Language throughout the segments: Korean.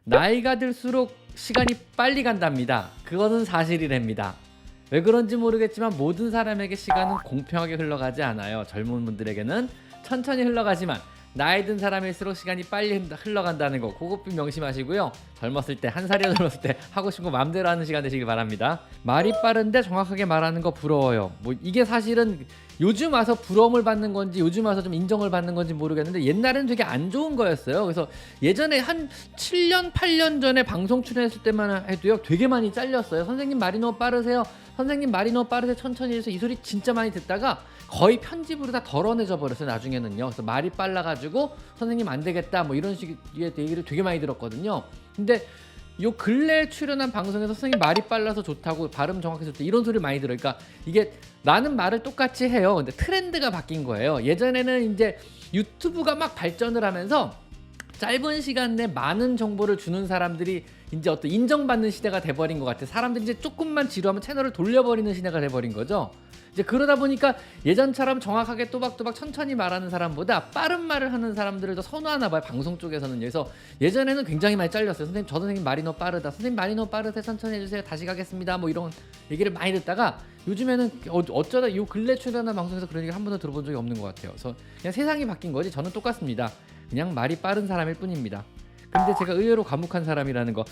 나이가 들수록 시간이 빨리 간답니다. 그것은 사실이랍니다. 왜 그런지 모르겠지만 모든 사람에게 시간은 공평하게 흘러가지 않아요. 젊은 분들에게는 천천히 흘러가지만 나이 든 사람일수록 시간이 빨리 흘러간다는 거 그것 명심하시고요. 젊었을 때, 한 살이나 젊었을 때 하고 싶은 거 마음대로 하는 시간 되시길 바랍니다. 말이 빠른데 정확하게 말하는 거 부러워요. 뭐 이게 사실은 요즘 와서 부러움을 받는 건지 요즘 와서 좀 인정을 받는 건지 모르겠는데 옛날에는 되게 안 좋은 거였어요. 그래서 예전에 한 7년 8년 전에 방송 출연했을 때만 해도요 되게 많이 잘렸어요. 선생님 말이 너무 빠르세요. 선생님 말이 너무 빠르세요. 천천히 해서 이 소리 진짜 많이 듣다가 거의 편집으로 다 덜어내져 버렸어요. 나중에는요. 그래서 말이 빨라가지고 선생님 안 되겠다 뭐 이런 식의 얘기를 되게 많이 들었거든요. 근데 요 근래에 출연한 방송에서 선생님 말이 빨라서 좋다고 발음 정확해서 좋다 이런 소리를 많이 들어요. 그러니까 이게 나는 말을 똑같이 해요. 근데 트렌드가 바뀐 거예요. 예전에는 이제 유튜브가 막 발전을 하면서 짧은 시간 내 많은 정보를 주는 사람들이 이제 어떤 인정받는 시대가 돼버린 것 같아요. 사람들이 이제 조금만 지루하면 채널을 돌려버리는 시대가 돼버린 거죠. 이제 그러다 보니까 예전처럼 정확하게 또박또박 천천히 말하는 사람보다 빠른 말을 하는 사람들을 더 선호하나 봐요. 방송 쪽에서는. 그래서 예전에는 굉장히 많이 잘렸어요. 선생님 저 선생님 말이 너무 빠르다. 선생님 말이 너무 빠르세요. 천천히 해주세요. 다시 가겠습니다. 뭐 이런 얘기를 많이 듣다가 요즘에는 어쩌다 요 근래 출연한 방송에서 그런 얘기를 한 번도 들어본 적이 없는 것 같아요. 그래서 그냥 세상이 바뀐 거지 저는 똑같습니다. 그냥 말이 빠른 사람일 뿐입니다. 근데 제가 의외로 과묵한 사람이라는 거.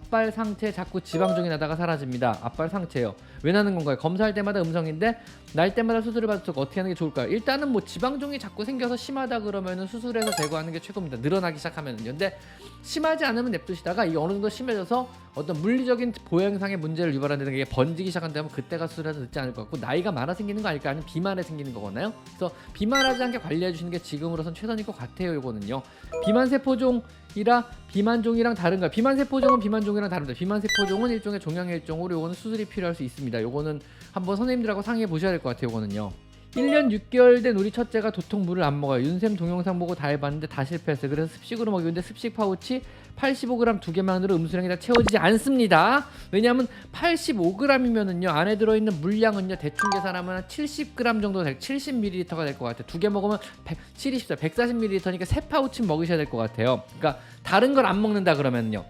앞발 상체 자꾸 지방종이 나다가 사라집니다. 앞발 상체요. 왜 나는 건가요? 검사할 때마다 음성인데 날 때마다 수술을 받을 때 어떻게 하는 게 좋을까요? 일단은 뭐 지방종이 자꾸 생겨서 심하다 그러면은 수술해서 제거하는 게 최고입니다. 늘어나기 시작하면은요. 근데 심하지 않으면 냅두시다가 이게 어느 정도 심해져서 어떤 물리적인 보행상의 문제를 유발하는 게 번지기 시작한다면 그때가 수술해서 늦지 않을 것 같고 나이가 많아 생기는 거 아닐까? 아니면 비만에 생기는 거거나요? 그래서 비만하지 않게 관리해 주시는 게 지금으로선 최선일 것 같아요. 요거는요. 비만세포종이라 비만종이랑 다른가? 비만세포종은 비만종이랑 다릅니다. 비만세포종은 일종의 종양의 일종으로 요거는 수술이 필요할 수 있습니다. 요거는 한번 선생님들하고 상의해 보셔야 될 것 같아요. 요거는요. 1년 6개월 된 우리 첫째가 도통 물을 안 먹어요. 윤쌤 동영상 보고 다 해봤는데 다 실패했어요. 그래서 습식으로 먹이는데 습식 파우치 85g 두 개만으로 음수량이 다 채워지지 않습니다. 왜냐하면 85g이면은요 안에 들어있는 물량은요 대충 계산하면 한 70g 정도 될 70ml가 될 것 같아요. 두 개 먹으면 170, 140ml니까 세 파우치 먹으셔야 될 것 같아요. 그러니까 다른 걸 안 먹는다 그러면요.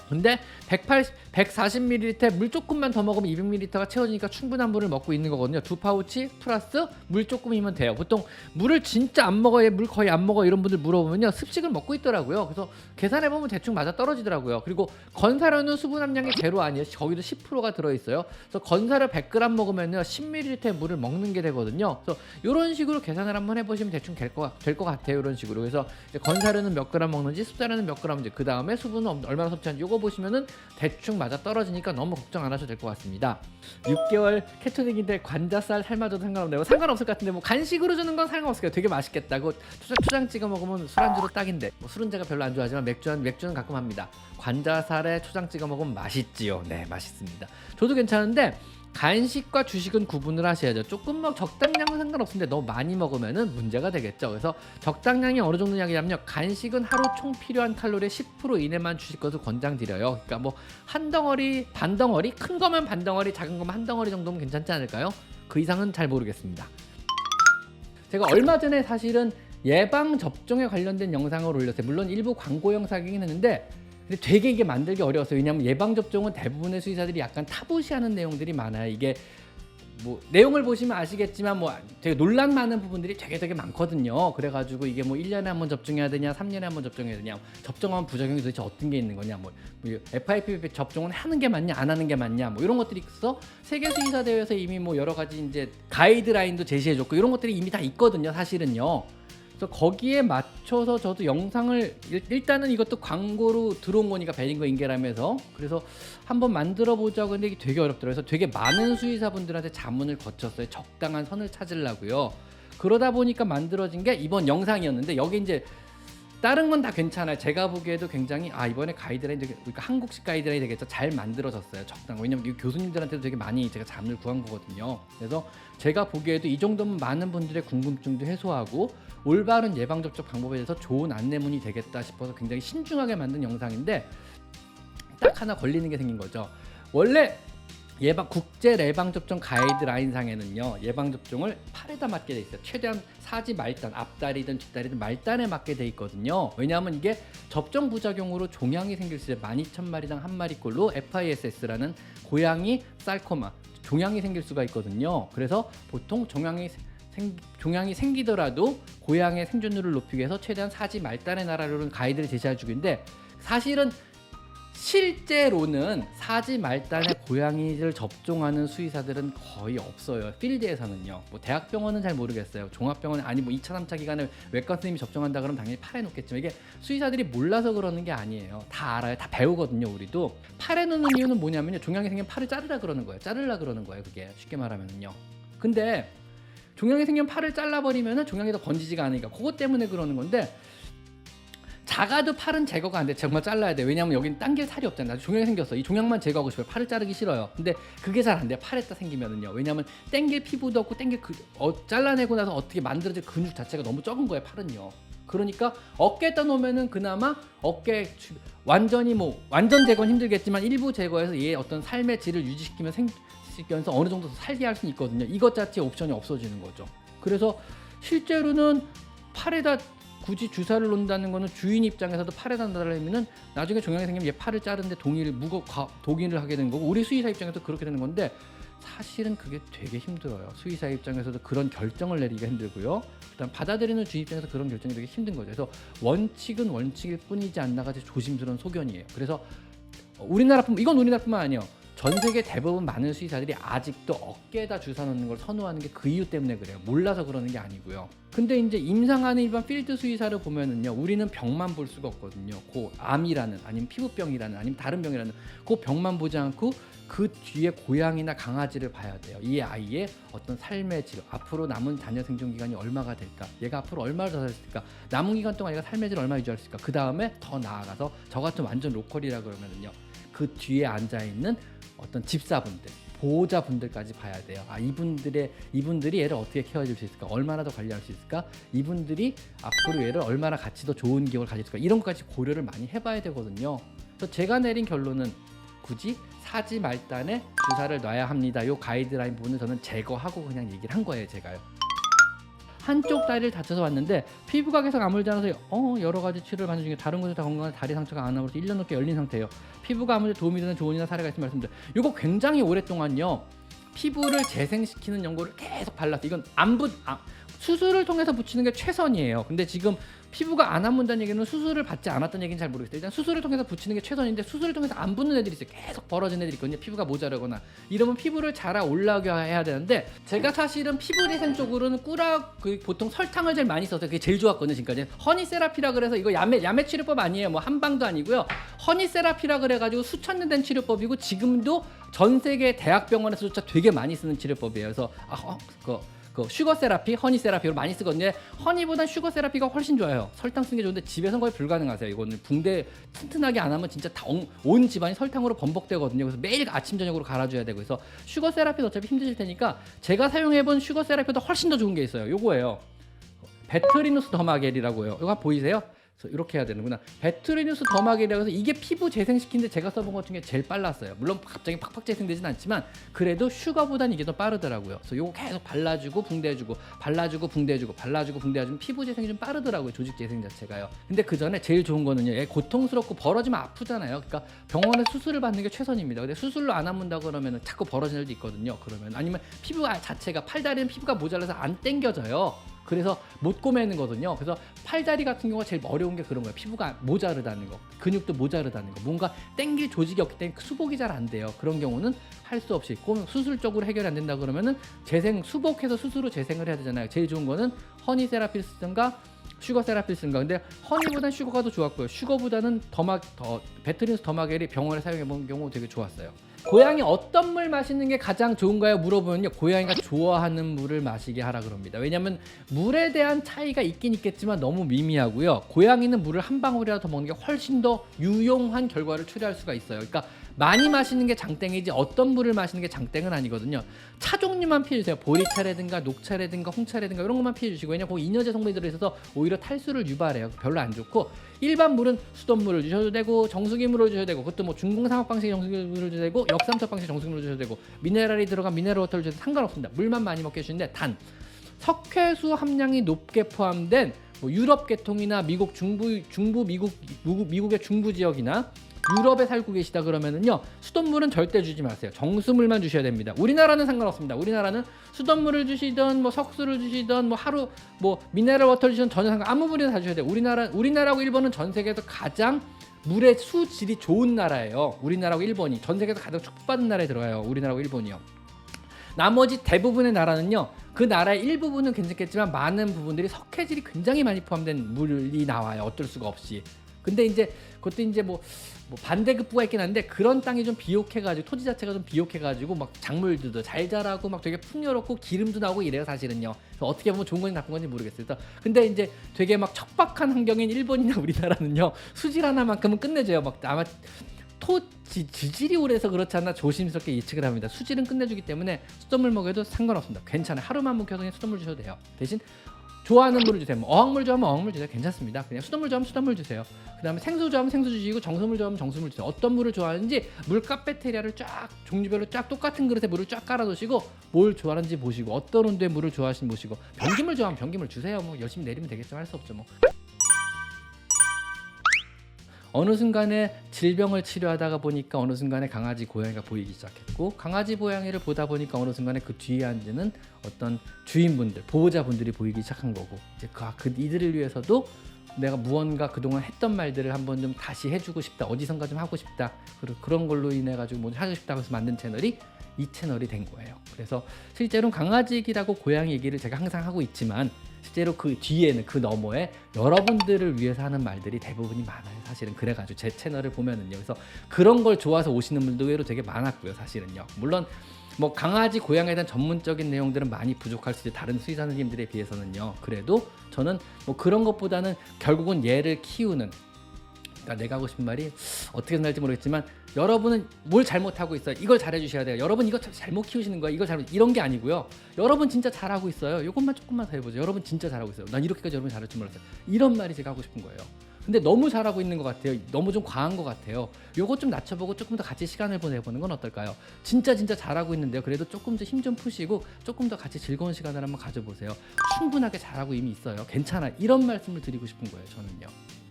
근데 140ml 물 조금만 더 먹으면 200ml가 채워지니까 충분한 물을 먹고 있는 거거든요. 두 파우치 플러스 물 조금이면 돼요. 보통 물을 진짜 안 먹어요, 물 거의 안 먹어 이런 분들 물어보면요 습식을 먹고 있더라고요. 그래서 계산해보면 대충 맞아 떨어지더라고요. 그리고 건사료는 수분 함량이 제로 아니에요. 거기도 10%가 들어있어요. 그래서 건사료 100g 먹으면요 10ml의 물을 먹는 게 되거든요. 그래서 이런 식으로 계산을 한번 해보시면 대충 될 것 같아요. 이런 식으로. 그래서 이제 건사료는 몇 g 먹는지 습사료는 몇 g인지 그 다음에 수분은 얼마나 섭취하는지 요거 보시면은 대충 맞아 떨어지니까 너무 걱정 안 하셔도 될 것 같습니다. 6개월 케토닉인데 관자살 삶아줘도 상관없네요. 상관없을 것 같은데 뭐 간식으로 주는 건 상관없을 거예요. 되게 맛있겠다. 그 초장 찍어 먹으면 술안주로 딱인데 뭐 술은 제가 별로 안 좋아하지만 맥주는 가끔 합니다. 관자살에 초장 찍어 먹으면 맛있지요. 네, 맛있습니다. 저도 괜찮은데 간식과 주식은 구분을 하셔야죠. 조금 적당량은 상관없는데 너무 많이 먹으면은 문제가 되겠죠. 그래서 적당량이 어느 정도 이야기하면요. 간식은 하루 총 필요한 칼로리의 10% 이내만 주실 것을 권장드려요. 그러니까 뭐 한 덩어리, 반 덩어리, 큰 거면 반 덩어리, 작은 거면 한 덩어리 정도면 괜찮지 않을까요? 그 이상은 잘 모르겠습니다. 제가 얼마 전에 사실은 예방 접종에 관련된 영상을 올렸어요. 물론 일부 광고 영상이긴 했는데 근데 되게 이게 만들기 어려웠어요. 왜냐하면 예방접종은 대부분의 수의사들이 약간 타부시하는 내용들이 많아요. 이게 뭐 내용을 보시면 아시겠지만 뭐 되게 논란 많은 부분들이 되게 많거든요. 그래가지고 이게 뭐 1년에 한 번 접종해야 되냐 3년에 한 번 접종해야 되냐 접종하면 부작용이 도대체 어떤 게 있는 거냐 뭐 FIPV 접종은 하는 게 맞냐 안 하는 게 맞냐 뭐 이런 것들이 있어 세계 수의사 대회에서 이미 뭐 여러 가지 이제 가이드라인도 제시해줬고 이런 것들이 이미 다 있거든요. 사실은요. 그래서 거기에 맞춰서 저도 영상을 일단은 이것도 광고로 들어온 거니까 베링거 인계라면서 그래서 한번 만들어 보자고 했는데 이게 되게 어렵더라고요. 그래서 되게 많은 수의사분들한테 자문을 거쳤어요. 적당한 선을 찾으려고요. 그러다 보니까 만들어진 게 이번 영상이었는데 여기 이제 다른 건 다 괜찮아요. 제가 보기에도 굉장히 이번에 가이드라인 그러니까 한국식 가이드라인이 되겠죠. 잘 만들어졌어요. 적당. 왜냐면 교수님들한테도 되게 많이 제가 자문을 구한 거거든요. 그래서 제가 보기에도 이 정도면 많은 분들의 궁금증도 해소하고 올바른 예방접종 방법에 대해서 좋은 안내문이 되겠다 싶어서 굉장히 신중하게 만든 영상인데 딱 하나 걸리는 게 생긴 거죠. 원래 국제 예방 접종 가이드라인상에는요, 예방 접종을 팔에다 맞게 돼 있어요. 최대한 사지 말단, 앞다리든 뒷다리든 말단에 맞게 돼 있거든요. 왜냐하면 이게 접종 부작용으로 종양이 생길 수 있어요. 12,000마리당 한 마리꼴로 FISS라는 고양이 살코마 종양이 생길 수가 있거든요. 그래서 보통 종양이 생기더라도 고양이의 생존율을 높이기 위해서 최대한 사지 말단의 나라로는 가이드를 제시해주고 있는데, 사실은 실제로는 사지 말단의 고양이를 접종하는 수의사들은 거의 없어요. 필드에서는요. 뭐 대학병원은 잘 모르겠어요. 종합병원 아니 뭐 2차 3차 기간에 외과 선생님이 접종한다 그러면 당연히 팔에 놓겠지만, 이게 수의사들이 몰라서 그러는 게 아니에요. 다 알아요. 다 배우거든요. 우리도. 팔에 놓는 이유는 뭐냐면요, 종양이 생기면 팔을 자르라 그러는 거예요. 자르라 그러는 거예요. 그게 쉽게 말하면요. 근데 종양이 생기면 팔을 잘라버리면은 종양이 더 번지지가 않으니까 그것 때문에 그러는 건데, 작아도 팔은 제거가 안 돼. 정말 잘라야 돼. 왜냐면 여기는 당길 살이 없잖아요. 종양이 생겼어. 이 종양만 제거하고 싶어요. 팔을 자르기 싫어요. 근데 그게 잘 안 돼요. 팔에 딱 생기면은요. 왜냐면 당길 피부도 없고 잘라내고 나서 어떻게 만들어질 근육 자체가 너무 적은 거예요. 팔은요. 그러니까 어깨에다 놓으면은 그나마 어깨 완전 제거는 힘들겠지만 일부 제거해서 얘의 어떤 삶의 질을 유지시키면서 어느 정도 더 살게 할 수는 있거든요. 이것 자체의 옵션이 없어지는 거죠. 그래서 실제로는 팔에다 굳이 주사를 놓는다는 거는 주인 입장에서도 팔에다 달라면은 나중에 종양이 생기면 얘 팔을 자르는데 동의를 하게 되는 거고, 우리 수의사 입장에서 그렇게 되는 건데, 사실은 그게 되게 힘들어요. 수의사 입장에서도 그런 결정을 내리기가 힘들고요. 그다음 받아들이는 주인 입장에서 그런 결정이 되게 힘든 거죠. 그래서 원칙은 원칙일 뿐이지 않나가 조심스러운 소견이에요. 그래서 이건 우리나라뿐만 아니에요. 전 세계 대부분 많은 수의사들이 아직도 어깨에다 주사 놓는 걸 선호하는 게 그 이유 때문에 그래요. 몰라서 그러는 게 아니고요. 근데 이제 임상하는 일반 필드 수의사를 보면은요, 우리는 병만 볼 수가 없거든요. 그 암이라는, 아니면 피부병이라는, 아니면 다른 병이라는 그 병만 보지 않고 그 뒤에 고양이나 강아지를 봐야 돼요. 이 아이의 어떤 삶의 질, 앞으로 남은 자녀 생존 기간이 얼마가 될까, 얘가 앞으로 얼마를 더 살 수 있을까, 남은 기간 동안 얘가 삶의 질을 얼마 유지할 수 있을까, 그 다음에 더 나아가서 저 같은 완전 로컬이라 그러면은요, 그 뒤에 앉아 있는 어떤 집사분들, 보호자분들까지 봐야 돼요. 이분들이 얘를 어떻게 케어해 줄 수 있을까, 얼마나 더 관리할 수 있을까, 이분들이 앞으로 얘를 얼마나 같이 더 좋은 기억을 가질 수 있을까, 이런 것까지 고려를 많이 해봐야 되거든요. 그래서 제가 내린 결론은 굳이 사지 말단에 주사를 놔야 합니다. 요 가이드라인 부분은 저는 제거하고 그냥 얘기를 한 거예요. 제가요. 한쪽 다리를 다쳐서 왔는데 피부가 계속 아물지 않아서 여러 가지 치료를 받는 중에 다른 곳에 다 건강한 다리 상처가 안 나면서 1년 넘게 열린 상태예요. 피부가 아물에 도움이 되는 조언이나 사례가 있으면 말씀드려요. 이거 굉장히 오랫동안요, 피부를 재생시키는 연고를 계속 발랐어요. 이건 수술을 통해서 붙이는 게 최선이에요. 근데 지금 피부가 안 아문다는 얘기는 수술을 받지 않았다는 얘기는 잘 모르겠어요. 일단 수술을 통해서 붙이는 게 최선인데, 수술을 통해서 안 붙는 애들이 있어요. 계속 벌어진 애들이 있거든요. 피부가 모자라거나 이러면 피부를 자라 올라오게 해야 되는데, 제가 사실은 피부 재생 쪽으로는 보통 설탕을 제일 많이 써서 그게 제일 좋았거든요. 지금까지 허니 세라피라 그래서, 이거 야매 치료법 아니에요. 뭐 한방도 아니고요. 허니 세라피라 그래가지고 수천 년 된 치료법이고, 지금도 전 세계 대학병원에서조차 되게 많이 쓰는 치료법이에요. 그래서 슈거 세라피, 허니 세라피로 많이 쓰거든요. 허니보단 슈거 세라피가 훨씬 좋아요. 설탕 쓰는 게 좋은데 집에서는 거의 불가능하세요. 이거는 붕대 튼튼하게 안 하면 진짜 온 집안이 설탕으로 범벅되거든요. 그래서 매일 아침 저녁으로 갈아줘야 되고, 그래서 슈거 세라피도 어차피 힘드실 테니까 제가 사용해본 슈거 세라피보다 훨씬 더 좋은 게 있어요. 요거예요. 베트리누스 더마겔이라고요. 이거 보이세요? 그래서 이렇게 해야 되는구나. 베트리누스 더마겔이라고 해서 이게 피부 재생시키는데 제가 써본 것 중에 제일 빨랐어요. 물론 갑자기 팍팍 재생되진 않지만 그래도 슈거보다는 이게 더 빠르더라고요. 그래서 요거 계속 발라주고 붕대해주고, 발라주고 붕대해주고, 발라주고 붕대해주면 피부 재생이 좀 빠르더라고요. 조직 재생 자체가요. 근데 그 전에 제일 좋은 거는요, 얘 고통스럽고 벌어지면 아프잖아요. 그러니까 병원에 수술을 받는 게 최선입니다. 근데 수술로 안 아문다 그러면 자꾸 벌어지는 일도 있거든요. 그러면 아니면 피부 자체가, 팔다리는 피부가 모자라서 안 당겨져요. 그래서 못 꼬매는 거거든요. 그래서 팔다리 같은 경우가 제일 어려운 게 그런 거예요. 피부가 모자르다는 거, 근육도 모자르다는 거, 뭔가 당길 조직이 없기 때문에 수복이 잘 안 돼요. 그런 경우는 할 수 없이 수술적으로 해결이 안 된다 그러면은 수복해서 수술로 재생을 해야 되잖아요. 제일 좋은 거는 허니 세라피를 쓰든가 슈거 세라피를 쓰든가. 근데 허니보다는 슈거가 더 좋았고요. 슈거보다는 베트리누스 더마겔이 병원에 사용해 본 경우 되게 좋았어요. 고양이 어떤 물 마시는 게 가장 좋은가요? 물어보면요, 고양이가 좋아하는 물을 마시게 하라 그럽니다. 왜냐면 물에 대한 차이가 있긴 있겠지만 너무 미미하고요. 고양이는 물을 한 방울이라도 더 먹는 게 훨씬 더 유용한 결과를 초래할 수가 있어요. 그러니까 많이 마시는 게 장땡이지 어떤 물을 마시는 게 장땡은 아니거든요. 차 종류만 피해주세요. 보리차라든가 녹차라든가 홍차라든가 이런 것만 피해주시고, 왜냐면 거기 인여제 성분이 들어있어서 오히려 탈수를 유발해요. 별로 안 좋고, 일반 물은 수돗물을 주셔도 되고 정수기물을 주셔도 되고, 그것도 뭐 중공상업 방식의 정수기물을 주셔도 되고 역삼척 방식의 정수기물을 주셔도 되고, 미네랄이 들어간 미네랄 워터를 주셔도 상관없습니다. 물만 많이 먹게 해주시는데, 단 석회수 함량이 높게 포함된 뭐 유럽 계통이나 미국 미국의 중부 지역이나 유럽에 살고 계시다 그러면은요, 수돗물은 절대 주지 마세요. 정수물만 주셔야 됩니다. 우리나라는 상관없습니다. 우리나라는 수돗물을 주시던 뭐 석수를 주시던 뭐 하루 뭐 미네랄 워터를 주시던 전혀 상관, 아무 물이나 다 주셔야 돼요. 우리나라하고 일본은 전 세계에서 가장 물의 수질이 좋은 나라예요. 우리나라하고 일본이 전 세계에서 가장 축복받은 나라에 들어가요. 우리나라하고 일본이요. 나머지 대부분의 나라는요, 그 나라의 일부분은 괜찮겠지만 많은 부분들이 석회질이 굉장히 많이 포함된 물이 나와요. 어쩔 수가 없이. 근데 이제 그것도 이제 뭐 반대급부가 있긴 한데, 그런 땅이 좀 비옥해가지고, 토지 자체가 좀 비옥해가지고 막 작물들도 잘 자라고 막 되게 풍요롭고 기름도 나오고 이래요 사실은요. 그래서 어떻게 보면 좋은 건지 나쁜 건지 모르겠어요. 근데 이제 되게 막 척박한 환경인 일본이나 우리나라는요, 수질 하나만큼은 끝내줘요. 막 아마 지질이 오래서 그렇지 않나 조심스럽게 예측을 합니다. 수질은 끝내주기 때문에 수돗물 먹여도 상관없습니다. 괜찮아요. 하루만 묵혀서 그냥 수돗물 주셔도 돼요. 대신 좋아하는 물을 주세요. 뭐 어항물 좋아하면 어항물 주세요. 괜찮습니다. 그냥 수돗물 좋아하면 수돗물 주세요. 그 다음에 생수 좋아하면 생수 주시고, 정수물 좋아하면 정수물 주세요. 어떤 물을 좋아하는지 물값 배테리아를 쫙 종류별로 쫙 똑같은 그릇에 물을 쫙 깔아 두시고, 뭘 좋아하는지 보시고, 어떤 온도의 물을 좋아하시는지 보시고, 변기물 좋아하면 변기물 주세요. 뭐 열심히 내리면 되겠죠. 할 수 없죠 뭐. 어느 순간에 질병을 치료하다가 보니까 어느 순간에 강아지 고양이가 보이기 시작했고, 강아지 고양이를 보다 보니까 어느 순간에 그 뒤에 앉는 어떤 주인분들, 보호자분들이 보이기 시작한 거고, 이제 이들을 위해서도 내가 무언가 그동안 했던 말들을 한번 좀 다시 해주고 싶다, 어디선가 좀 하고 싶다, 그런 걸로 인해 가지고 뭐 하고 싶다고 해서 만든 채널이 이 채널이 된 거예요. 그래서 실제로는 강아지 얘기라고 고양이 얘기를 제가 항상 하고 있지만, 실제로 그 뒤에는, 그 너머에 여러분들을 위해서 하는 말들이 대부분이 많아요. 사실은 그래가지고 제 채널을 보면은요, 그래서 그런 걸 좋아서 오시는 분도 의외로 되게 많았고요. 사실은요. 물론 뭐 강아지 고양이에 대한 전문적인 내용들은 많이 부족할 수 있어요. 다른 수의사님들에 비해서는요. 그래도 저는 뭐 그런 것보다는 결국은 얘를 키우는, 그러니까 내가 하고 싶은 말이 어떻게 전달할지 모르겠지만, 여러분은 뭘 잘못하고 있어요. 이걸 잘해주셔야 돼요. 여러분 이거 잘못 키우시는 거야. 이걸 잘못, 이런 게 아니고요. 여러분 진짜 잘하고 있어요. 이것만 조금만 더 해보세요. 여러분 진짜 잘하고 있어요. 난 이렇게까지 여러분 잘할 줄 몰랐어요. 이런 말이 제가 하고 싶은 거예요. 근데 너무 잘하고 있는 것 같아요. 너무 좀 과한 것 같아요. 요거 좀 낮춰보고 조금 더 같이 시간을 보내보는 건 어떨까요? 진짜 잘하고 있는데요. 그래도 조금 더 힘 좀 푸시고 조금 더 같이 즐거운 시간을 한번 가져보세요. 충분하게 잘하고 이미 있어요. 괜찮아. 이런 말씀을 드리고 싶은 거예요. 저는요.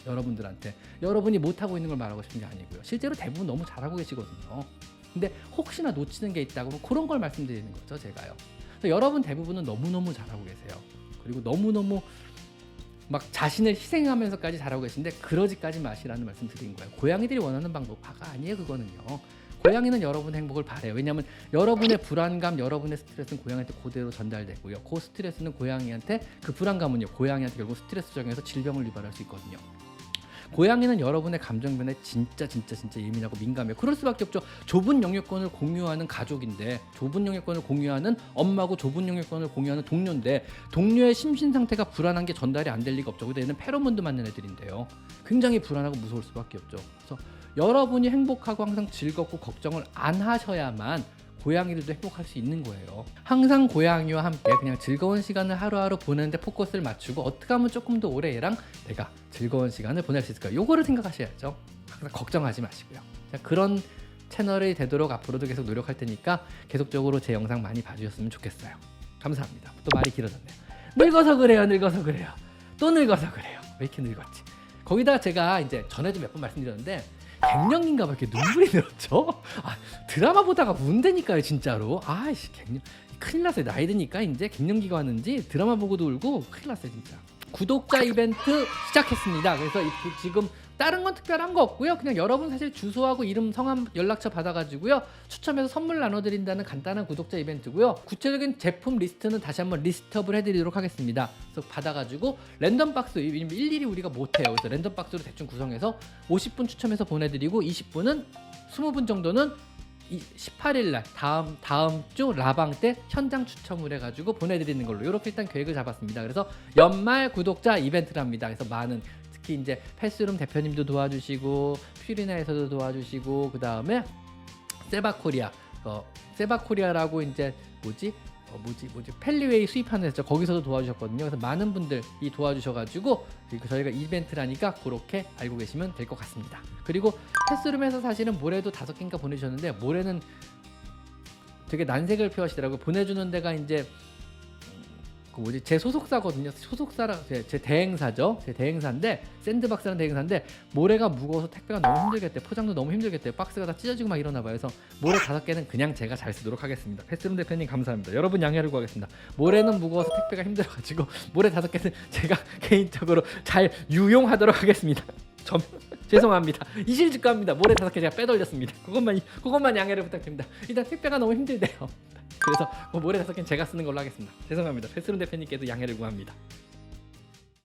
여러분들한테. 여러분이 못하고 있는 걸 말하고 싶은 게 아니고요. 실제로 대부분 너무 잘하고 계시거든요. 근데 혹시나 놓치는 게 있다고 그런 걸 말씀드리는 거죠. 제가요. 그래서 여러분 대부분은 너무너무 잘하고 계세요. 그리고 너무너무 막 자신을 희생하면서까지 잘하고 계신데, 그러지까지 마시라는 말씀 드린 거예요. 고양이들이 원하는 방법파가 아니에요. 그거는요. 고양이는 여러분의 행복을 바래요. 왜냐하면 여러분의 불안감, 여러분의 스트레스는 고양이한테 그대로 전달되고요. 그 스트레스는 고양이한테, 그 불안감은요, 고양이한테 결국 스트레스 적용해서 질병을 유발할 수 있거든요. 고양이는 여러분의 감정 변화에 진짜 예민하고 민감해요. 그럴 수밖에 없죠. 좁은 영역권을 공유하는 가족인데, 좁은 영역권을 공유하는 엄마고, 좁은 영역권을 공유하는 동료인데, 동료의 심신 상태가 불안한 게 전달이 안 될 리가 없죠. 근데 얘는 페로몬도 맞는 애들인데요. 굉장히 불안하고 무서울 수밖에 없죠. 그래서 여러분이 행복하고 항상 즐겁고 걱정을 안 하셔야만 고양이들도 행복할 수 있는 거예요. 항상 고양이와 함께 그냥 즐거운 시간을 하루하루 보내는데 포커스를 맞추고, 어떻게 하면 조금 더 오래 얘랑 내가 즐거운 시간을 보낼 수 있을까, 요거를 생각하셔야죠. 항상 걱정하지 마시고요. 그런 채널이 되도록 앞으로도 계속 노력할 테니까 계속적으로 제 영상 많이 봐주셨으면 좋겠어요. 감사합니다. 또 말이 길어졌네요. 늙어서 그래요. 또 늙어서 그래요. 왜 이렇게 늙었지? 거기다가 제가 이제 전에도 몇 번 말씀드렸는데, 갱년기인가 봐 이렇게 눈물이 늘었죠? 드라마 보다가 운다니까요 진짜로. 아이씨, 갱년 큰일 났어요. 나이 드니까 이제 갱년기가 왔는지 드라마 보고도 울고 큰일 났어요 진짜. 구독자 이벤트 시작했습니다. 그래서 지금 다른 건 특별한 거 없고요. 그냥 여러분 사실 주소하고 이름, 성함, 연락처 받아가지고요, 추첨해서 선물 나눠드린다는 간단한 구독자 이벤트고요. 구체적인 제품 리스트는 다시 한번 리스트업을 해드리도록 하겠습니다. 그래서 받아가지고 랜덤 박스, 일일이 우리가 못해요. 그래서 랜덤 박스로 대충 구성해서 50분 추첨해서 보내드리고, 20분은 20분 정도는 18일날 다음 주 라방 때 현장 추첨을 해가지고 보내드리는 걸로 이렇게 일단 계획을 잡았습니다. 그래서 연말 구독자 이벤트를 합니다. 그래서 많은, 특히 이제 패스룸 대표님도 도와주시고, 퓨리나에서도 도와주시고, 그 다음에 세바코리아, 세바코리아라고 이제 뭐지 펠리웨이 수입하는 데죠. 거기서도 도와주셨거든요. 그래서 많은 분들이 도와주셔가지고 저희가 이벤트라니까 그렇게 알고 계시면 될 것 같습니다. 그리고 패스룸에서 사실은 모래도 5개인가 보내주셨는데 모래는 되게 난색을 표하시더라고요. 보내주는 데가 이제 제 소속사거든요. 소속사라 제 대행사죠. 제 대행사인데 샌드박스라는 대행사인데 모래가 무거워서 택배가 너무 힘들겠대. 포장도 너무 힘들겠대요. 박스가 다 찢어지고 막 이러나 봐요. 그래서 모래 5개는 그냥 제가 잘 쓰도록 하겠습니다. 패스룸 대표님 감사합니다. 여러분 양해를 구하겠습니다. 모래는 무거워서 택배가 힘들어가지고 모래 5개는 제가 개인적으로 잘 유용하도록 하겠습니다. 죄송합니다. 이실직고합니다. 모래 5개 제가 빼돌렸습니다. 그것만 양해를 부탁드립니다. 일단 택배가 너무 힘들대요. 그래서 모래 5개는 제가 쓰는 걸로 하겠습니다. 죄송합니다. 패스룸 대표님께도 양해를 구합니다.